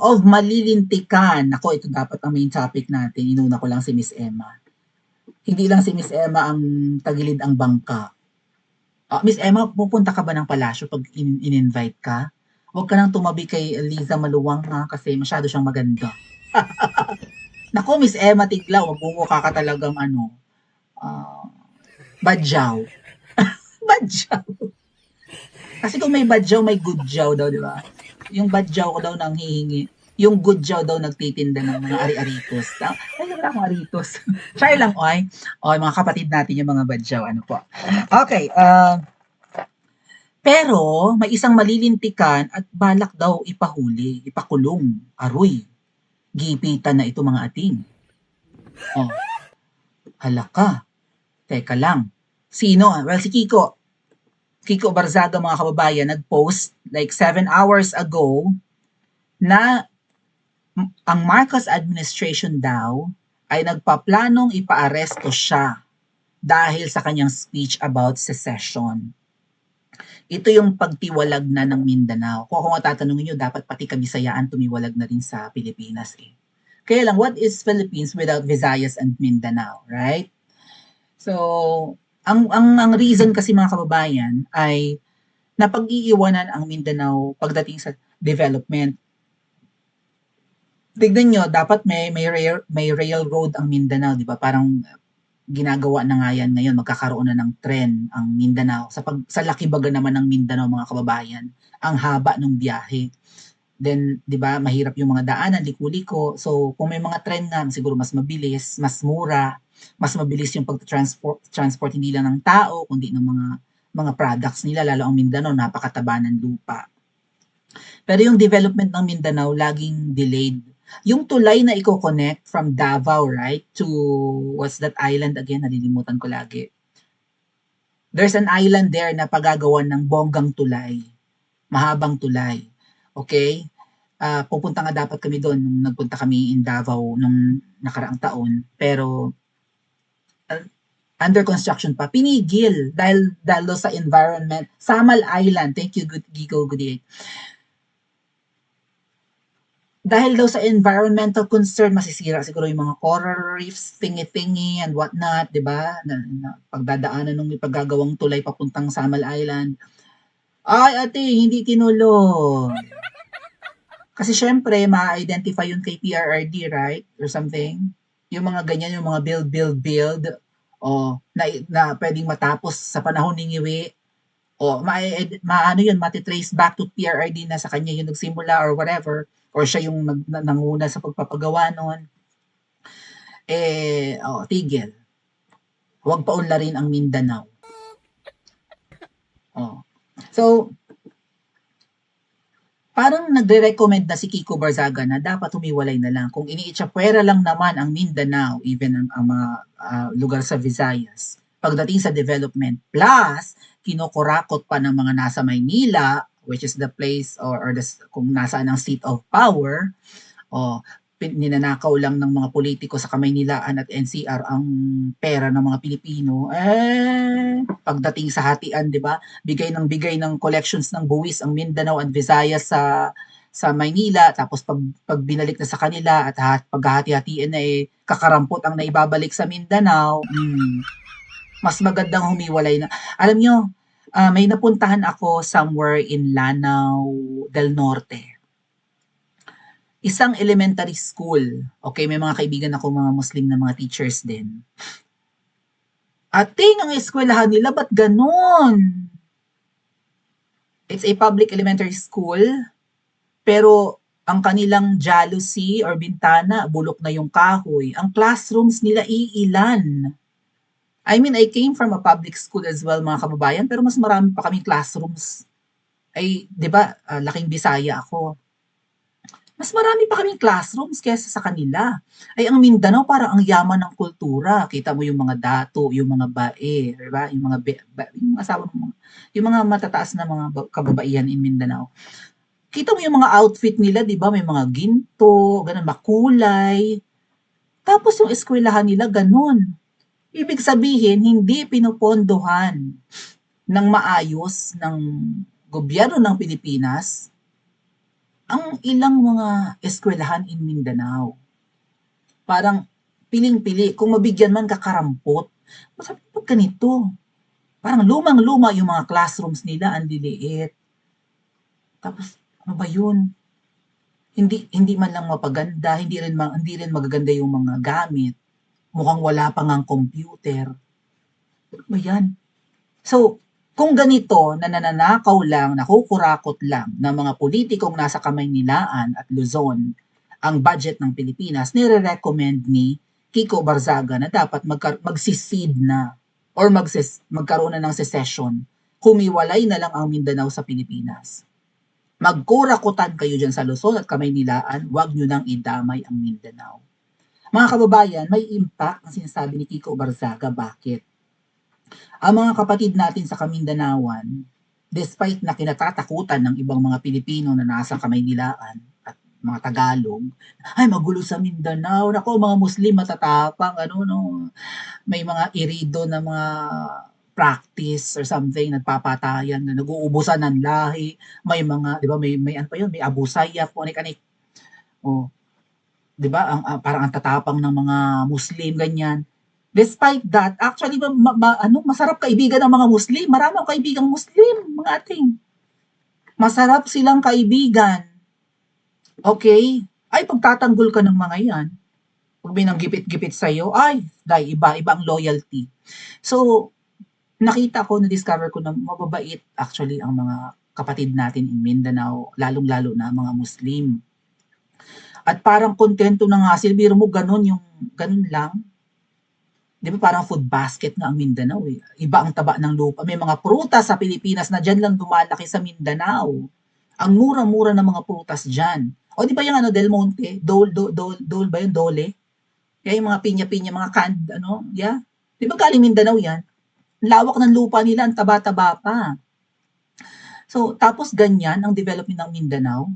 of malilintikan. Ako, ito dapat ang main topic natin. Inuna ko lang si Miss Emma. Hindi lang si Miss Emma ang tagilid ang bangka. Miss Emma, pupunta ka ba ng palasyo pag in-invite ka? Huwag ka nang tumabi kay Liza Maluwang ha, kasi masyado siyang maganda. Nako, Miss Emma Tiglaw, magmumukha ka talagang badyaw. Badyaw. Kasi kung may badyaw, may gudyaw daw, di ba? Yung badyaw ko daw nang hihingi. Yung gudyaw daw nagtitinda ng mga ari-aritos. Ay, wala akong aritos. Try lang, oy. Oy, mga kapatid natin yung mga badyaw. Ano po? Okay, pero may isang malilintikan at balak daw ipahuli, ipakulong, aroy. Gipitan na ito mga ating. Oh, hala ka. Teka lang. Sino? Well, si Kiko. Kiko Barzaga, mga kababayan, nag-post like 7 hours ago na ang Marcos administration daw ay nagpaplanong ipaaresto siya dahil sa kanyang speech about secession. Ito yung pagtiwalag na ng Mindanao. Kung ako tatanungin nyo, dapat pati Kabisayaan tumiwalag na rin sa Pilipinas eh. Kaya lang, what is Philippines without Visayas and Mindanao, right? So, ang reason kasi mga kababayan ay napag-iiwanan ang Mindanao pagdating sa development. Tignan nyo, dapat may railroad ang Mindanao, di ba? Parang ginagawa na nga yan ngayon, magkakaroon na ng tren ang Mindanao. Sa laki baga naman ng Mindanao, mga kababayan, ang haba ng biyahe. Then, di ba, mahirap yung mga daanan, liku-liko. So, kung may mga tren nga, siguro mas mabilis, mas mura, mas mabilis yung pag-transport hindi lang ng tao, kundi ng mga products nila, lalo ang Mindanao, napakataba ng lupa. Pero yung development ng Mindanao, laging delayed. Yung tulay na i-connect from Davao, right, to, what's that island again? Nalilimutan ko lagi. There's an island there na pagagawan ng bonggang tulay. Mahabang tulay. Okay? Pupunta nga dapat kami doon nung nagpunta kami in Davao nung nakaraang taon. Pero, under construction pa. Pinigil dahil sa environment. Samal Island. Thank you, Gigo Goodie. Dahil daw sa environmental concern, masisira siguro yung mga coral reefs, tingi-tingi, and whatnot, di ba? Na pagdadaanan ng paggagawang tulay papuntang Samal Island. Ay, ate, hindi tinulong. Kasi syempre, ma-identify yun kay PRRD, right? Or something. Yung mga ganyan, yung mga build, na pwedeng matapos sa panahon ni Ngiwi. Maano yun, matitrace back to PRRD na sa kanya yung nagsimula or whatever. Or siya yung nanguna sa pagpapagawa noon. Tigil. Huwag paunlarin ang Mindanao. So, parang nagre-recommend na si Kiko Barzaga na dapat humiwalay na lang. Kung iniitsapwera lang naman ang Mindanao, even ang mga lugar sa Visayas, pagdating sa development, plus, kinukurakot pa ng mga nasa Maynila, which is the place or kung nasaan ang seat of power, ninanakaw lang ng mga politiko sa Kamaynilaan at NCR ang pera ng mga Pilipino, pagdating sa hatian, di ba? Bigay ng collections ng buwis ang Mindanao at Visayas sa Maynila, tapos pag binalik na sa kanila at paghahati-hatiin na kakarampot ang naibabalik sa Mindanao, mas magandang humiwalay na. Alam nyo, may napuntahan ako somewhere in Lanao del Norte. Isang elementary school. Okay, may mga kaibigan ako, mga Muslim na mga teachers din. Ating ang eskwelahan nila, ba't ganun? It's a public elementary school, pero ang kanilang jealousy or bintana, bulok na yung kahoy. Ang classrooms nila, iilan. I mean, I came from a public school as well, mga kababayan, pero mas marami pa kaming classrooms. Di ba, laking Bisaya ako. Mas marami pa kaming classrooms kaysa sa kanila. Ang Mindanao parang ang yaman ng kultura. Kita mo yung mga dato, yung mga bae, di ba? Yung mga yung asawa ng yung mga matataas na mga kababaihan in Mindanao. Kita mo yung mga outfit nila, di ba? May mga ginto, ganun, makulay. Tapos yung eskwelahan nila, ganun. Ibig sabihin, hindi pinupondohan ng maayos ng gobyerno ng Pilipinas ang ilang mga eskwelahan in Mindanao, parang piling-pili, kung mabigyan man kakarampot. Sabi ko, "Ba't ganito?" Parang lumang-luma yung mga classrooms nila, ang liliit. Tapos, ano ba yun? Hindi hindi man lang mapaganda, hindi rin magaganda yung mga gamit. Mukhang wala pa ngang computer. Ano ba yan? So, kung ganito na nananakaw lang, nakukurakot lang ng mga politikong nasa Kamaynilaan at Luzon ang budget ng Pilipinas, nire-recommend ni Kiko Barzaga na dapat magsisid na or magkaroon na ng secession. Humiwalay na lang ang Mindanao sa Pilipinas. Magkurakutan kayo dyan sa Luzon at Kamaynilaan, wag nyo nang idamay ang Mindanao. Mga kababayan, may impact ang sinasabi ni Kiko Barzaga. Bakit? Ang mga kapatid natin sa Kamindanawan, despite na kinatatakutan ng ibang mga Pilipino na nasa Kamaynilaan at mga Tagalog, ay magulo sa Mindanao, nako mga Muslim matatapang, may mga irido na mga practice or something, nagpapatayan na nag-uubusan ng lahi, may mga, di ba, may ano pa yun, may Abu Sayyaf, anik-anik. Oh, di ba, parang ang tatapang ng mga Muslim, ganyan. Despite that, actually, masarap kaibigan ng mga Muslim. Marami akong kaibigang Muslim, mga ating. Masarap silang kaibigan. Okay? Ay, pagtatanggol ka ng mga yan, pag may nanggipit-gipit sa'yo, ay, dahil iba ang loyalty. So, nakita ko, na-discover ko na mababait actually ang mga kapatid natin in Mindanao, lalong-lalo na mga Muslim. At parang kontento na nga sila, biro mo ganun lang. Di ba parang food basket nga ang Mindanao eh. Iba ang taba ng lupa. May mga prutas sa Pilipinas na dyan lang dumalaki sa Mindanao. Ang mura-mura ng mga prutas dyan. O di ba yung Del Monte? Dole ba yun? Dole? Kaya yung mga pinya-pinya, mga canned, yeah? Di ba galing Mindanao yan? Lawak ng lupa nila, ang taba-taba pa. So, tapos ganyan ang development ng Mindanao.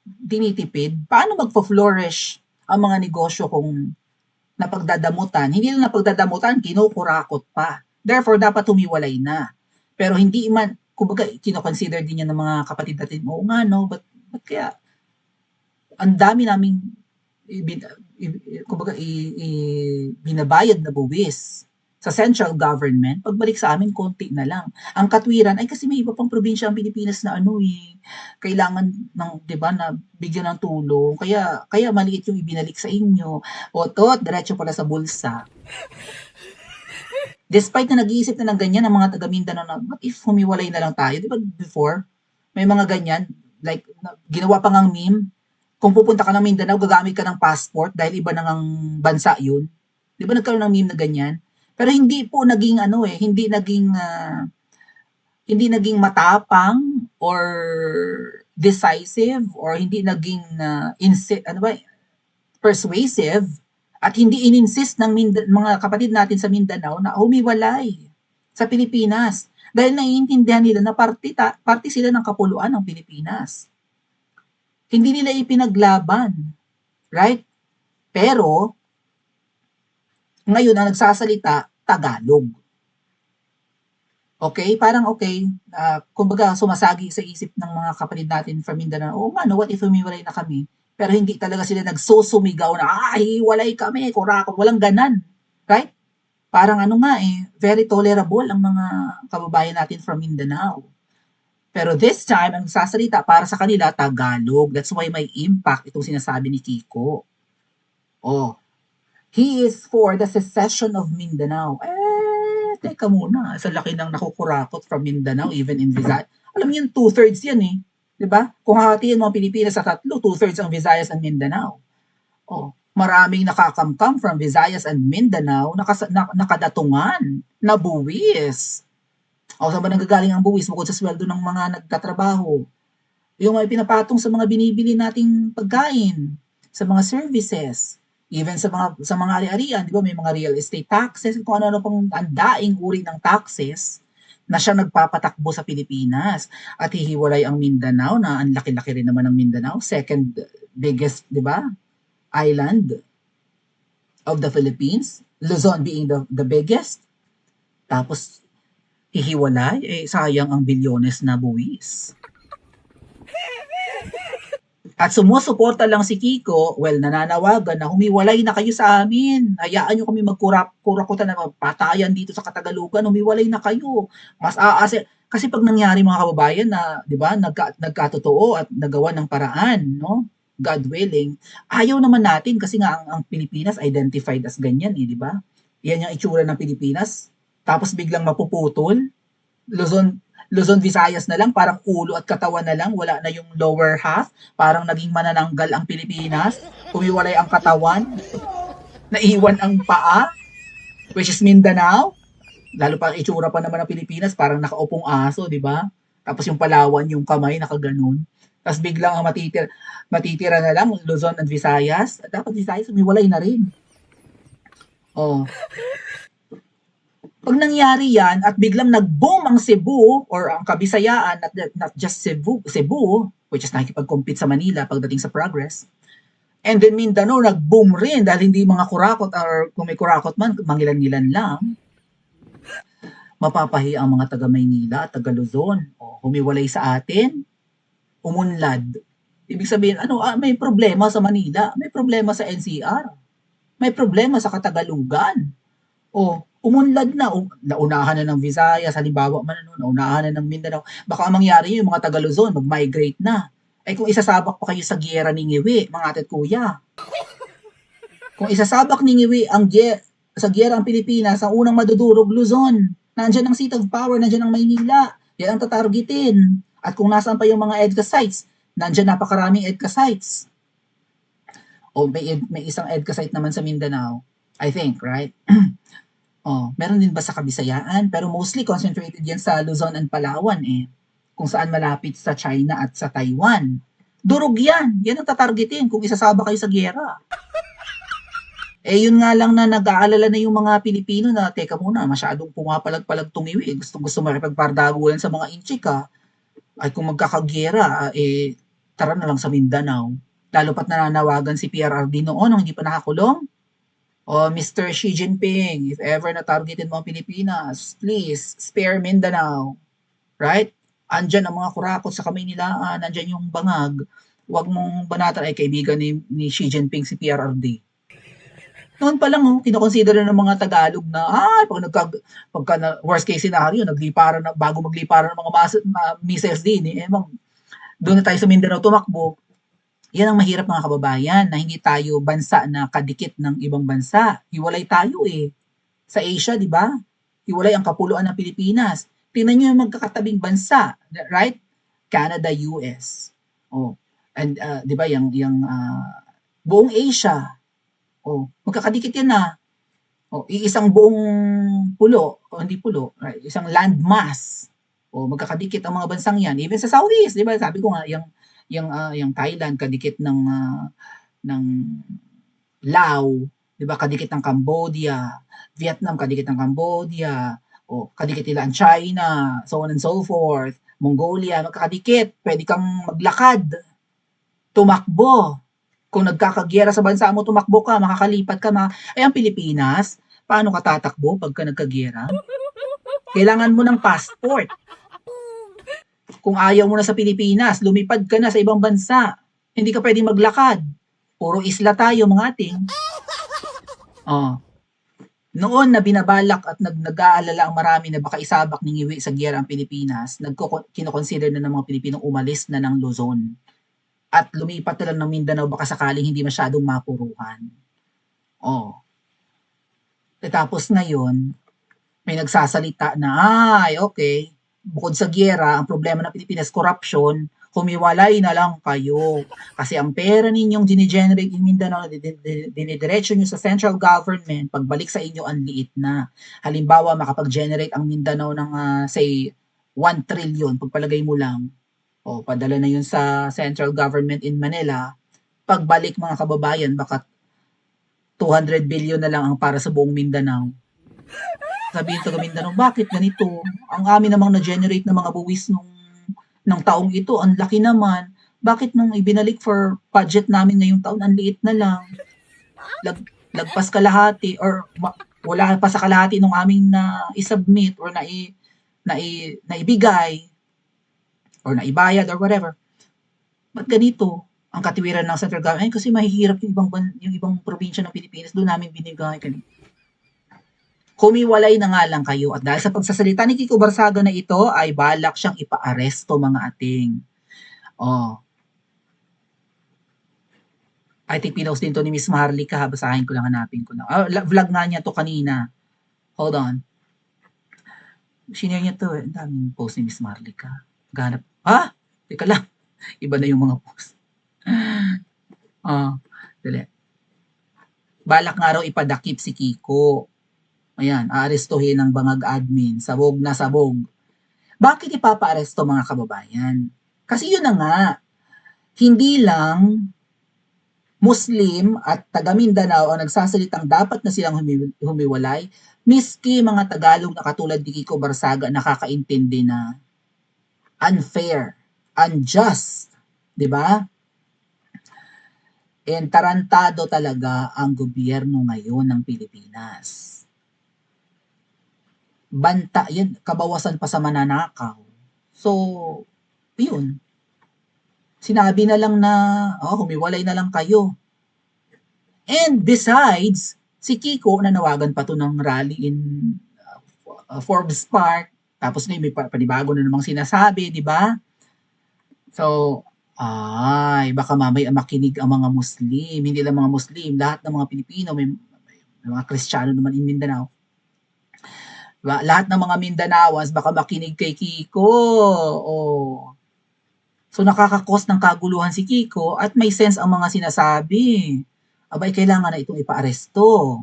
Tinitipid. Paano magpa-flourish ang mga negosyo kung napagdadamutan? Hindi lang napagdadamutan, kinukurakot pa. Therefore, dapat humiwalay na. Pero hindi man, kumbaga, kinoconsider din yan ng mga kapatid natin, oo nga, no, ba't kaya, ang dami naming, kumbaga, binabayad na buwis sa central government, pagbalik sa amin, konti na lang. Ang katwiran, ay kasi may iba pang probinsya ang Pilipinas na kailangan ng, di ba, na bigyan ng tulong. Kaya maliit yung ibinalik sa inyo. O diretso pala sa bulsa. Despite na nag-iisip na ng ganyan ang mga taga Mindanao na, what if humiwalay na lang tayo? Di ba before, may mga ganyan, like, ginawa pa ngang meme, kung pupunta ka ng Mindanao, gagamit ka ng passport dahil iba na ngang bansa yun. Di ba nagkaroon ng meme na ganyan? Pero hindi po naging hindi naging matapang or decisive or hindi naging persuasive at hindi ininsist ng mga kapatid natin sa Mindanao na humiwalay sa Pilipinas dahil naiintindihan nila na parte sila ng kapuluan ng Pilipinas. Hindi nila ipinaglaban, right? Pero ngayon ang nagsasalita, Tagalog. Okay? Parang okay, kumbaga sumasagi sa isip ng mga kapatid natin from Mindanao, oo nga, what if humiwalay na kami? Pero hindi talaga sila nagsusumigaw na, hiwalay kami, kurakot, walang ganan. Right? Parang very tolerable ang mga kababayan natin from Mindanao. Pero this time, ang nagsasalita para sa kanila, Tagalog. That's why may impact itong sinasabi ni Kiko. He is for the secession of Mindanao. Teka muna. Sa laki ng nakukurakot from Mindanao, even in Visayas. Alam niyo, 2/3 yan eh. Diba? Kung hahatiin mo ang Pilipinas sa 3, 2/3 ang Visayas and Mindanao. Maraming nakakamkam from Visayas and Mindanao, nakadatungan, na buwis. Saan ba nanggagaling ang buwis? Bukod sa sweldo ng mga nagtatrabaho. Yung may pinapatong sa mga binibili nating pagkain, sa mga services, even sa mga ari-arian, di ba, may mga real estate taxes, kung ano-ano pang andaing uri ng taxes na siya nagpapatakbo sa Pilipinas. At hihiwalay ang Mindanao na ang laki-laki rin naman ng Mindanao, second biggest, di ba, island of the Philippines, Luzon being the biggest. Tapos hihiwalay, sayang ang bilyones na buwis. At sumusuporta lang si Kiko, well, nananawagan na humiwalay na kayo sa amin. Hayaan nyo kami magkurakutan na patayan dito sa Katagalugan, humiwalay na kayo. Mas aase, kasi pag nangyari mga kababayan na, di ba, nagkatotoo at nagawa ng paraan, no? God willing, ayaw naman natin kasi nga ang Pilipinas identified as ganyan, di ba? Yan yung itsura ng Pilipinas. Tapos biglang mapuputol. Luzon, Luzon, Visayas na lang, parang ulo at katawan na lang, wala na yung lower half, parang naging manananggal ang Pilipinas, humiwalay ang katawan, naiwan ang paa, which is Mindanao, lalo pa itsura pa naman ng Pilipinas, parang nakaupong aso, di ba? Tapos yung Palawan, yung kamay, nakaganon. Tapos biglang ang matitira na lang, Luzon at Visayas. At dapat Visayas, humiwalay na rin. Oh. Pag nangyari yan at biglang nag-boom ang Cebu or ang Kabisayaan, not just Cebu, which is nakikipag-compete sa Manila pagdating sa progress, and then Mindanao nag-boom rin dahil hindi mga kurakot or kung may kurakot man, mangilan-ngilan lang, mapapahi ang mga taga Maynila at taga Luzon. O, humiwalay sa atin, umunlad. Ibig sabihin, may problema sa Manila, may problema sa NCR, may problema sa Katagalugan. O, umunlad na, naunahan na ng Visayas, halimbawa man, naunahan na ng Mindanao. Baka mangyari yung mga taga Luzon, mag-migrate na. Ay kung isasabak pa kayo sa giyera ni Ngiwi, mga ate at kuya. Kung isasabak ni Ngiwi sa giyera ang Pilipinas, ang unang madudurog, Luzon. Nandiyan ang seat of power, nandiyan ang Maynila. Yan ang tatargetin. At kung nasaan pa yung mga EDCA sites, nandiyan napakaraming EDCA sites. O may isang EDCA site naman sa Mindanao, I think, right? Meron din ba sa Kabisayaan? Pero mostly concentrated yan sa Luzon and Palawan kung saan malapit sa China at sa Taiwan. Durog yan. Yan ang tatargetin kung isasaba kayo sa giyera. Yun nga lang na nag-aalala na yung mga Pilipino na, teka muna, masyadong pumapalag-palag tungiwi. Gusto makipagpardagulan sa mga inchik, ay kung magkakagiyera, tara na lang sa Mindanao. Lalo pat nananawagan si PRRD noon nung hindi pa nakakulong. Mr. Xi Jinping, if ever na-targetin mo ang Pilipinas, please, spare Mindanao. Right? Andyan ang mga kurakot sa Kamaynilaan, andyan yung bangag. Huwag mong banatan ay kaibigan ni Xi Jinping si PRRD. Noon pa lang, kinoconsider ng mga Tagalog na, pagka worst case scenario, bago magliparan ng mga missiles din, doon na tayo sa Mindanao tumakbo. Yan ang mahirap mga kababayan, na hindi tayo bansa na kadikit ng ibang bansa. Hiwalay tayo Sa Asia, di ba? Hiwalay ang kapuluan ng Pilipinas. Tingnan nyo yung magkakatabing bansa, right? Canada, US. And di ba, yung buong Asia, magkakadikit yan na. Iisang buong pulo, hindi pulo, right? Isang landmass. Magkakadikit ang mga bansang yan. Even sa Southeast, di ba? Sabi ko nga, yung Thailand kadikit ng Laos, 'di ba? Kadikit ng Cambodia, Vietnam kadikit ng Cambodia, kadikit nila ang China, so on and so forth. Mongolia, magkakadikit. Pwede kang maglakad, tumakbo. Kung nagkakagiyera sa bansa mo, tumakbo ka, makakalipat ka. Ang Pilipinas, paano ka tatakbo pagka nagkagiyera? Kailangan mo ng passport. Kung ayaw mo na sa Pilipinas, lumipad ka na sa ibang bansa. Hindi ka pwedeng maglakad. Puro isla tayo, mga ating. Noon na binabalak at nag-aalala ang marami na baka isabak ni Ngiwi sa giyera ang Pilipinas, kinoconsider na ng mga Pilipinong umalis na ng Luzon. At lumipat na lang ng Mindanao baka sakaling hindi masyadong mapuruhan. Tapos ngayon, may nagsasalita na, okay, bukod sa giyera, ang problema ng Pilipinas, corruption, humiwalay na lang kayo. Kasi ang pera ninyong dinigenerate in Mindanao, dinidiretso nyo sa central government, pagbalik sa inyo, ang liit na. Halimbawa, makapag-generate ang Mindanao ng, say, 1 trillion, pagpalagay mo lang, padala na yun sa central government in Manila, pagbalik mga kababayan, baka 200 billion na lang ang para sa buong Mindanao. Sabihin taga Mindanao, bakit ganito? Ang amin namang na-generate ng mga buwis ng taong ito, ang laki naman. Bakit nung ibinalik for budget namin ngayong taon, ang liit na lang? Lagpas kalahati or wala pa sa kalahati nung aming na i-submit or naibigay or naibayad or whatever. Ba't ganito? Ang katiwiran ng central government, kasi mahihirap yung ibang probinsya ng Pilipinas, doon namin binigay. Humiwalay na nga lang kayo at dahil sa pagsasalita ni Kiko Barsaga na ito ay balak siyang ipaaresto mga ating. Oh, I think pinost din to ni Miss Marlica, basahin ko lang, hanapin ko na. Vlog nga niya to kanina. Hold on. Shinare niya to eh. Ang daming post ni Miss Marlica. Ganap. Teka lang. Iba na yung mga post. Dali. Balak nga raw ipadakip si Kiko. Ayan, aarestuhin ng bangag admin. Sabog na sabog. Bakit ipapaaresto mga kababayan? Kasi yun na nga, hindi lang Muslim at taga Mindanao ang nagsasalitang dapat na silang humiwalay, miski mga Tagalog na katulad ni Kiko Barsaga nakakaintindi na unfair, unjust, di ba? And tarantado talaga ang gobyerno ngayon ng Pilipinas. Banta yan, kabawasan pa sa mananakaw. So, yun. Sinabi na lang na, humiwalay na lang kayo. And besides, si Kiko, nanawagan pa to ng rally in Forbes Park. Tapos ngayon may panibago na namang sinasabi, di ba? So, baka mamaya makinig ang mga Muslim. Hindi lang mga Muslim, lahat ng mga Pilipino, may mga Kristiyano naman in Mindanao. Diba? Lahat ng mga Mindanaoans baka makinig kay Kiko. So nakakakos ng kaguluhan si Kiko at may sense ang mga sinasabi. Abay, kailangan na itong ipaaresto.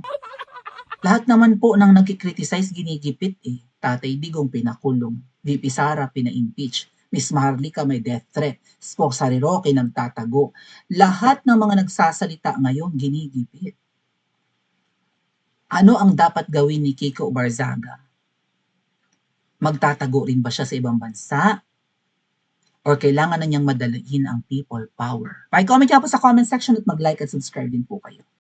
Lahat naman po ng nagkikriticize ginigipit eh. Tatay Digong pinakulong, VP Sara pina-impeach, Miss Maharlika may death threat, Sari Roque nagtatago. Lahat ng mga nagsasalita ngayon ginigipit. Ano ang dapat gawin ni Kiko Barzaga? Magtatago rin ba siya sa ibang bansa? Or kailangan na niyang madalhin ang people power? Pa-comment niyo po sa comment section at mag-like at subscribe din po kayo.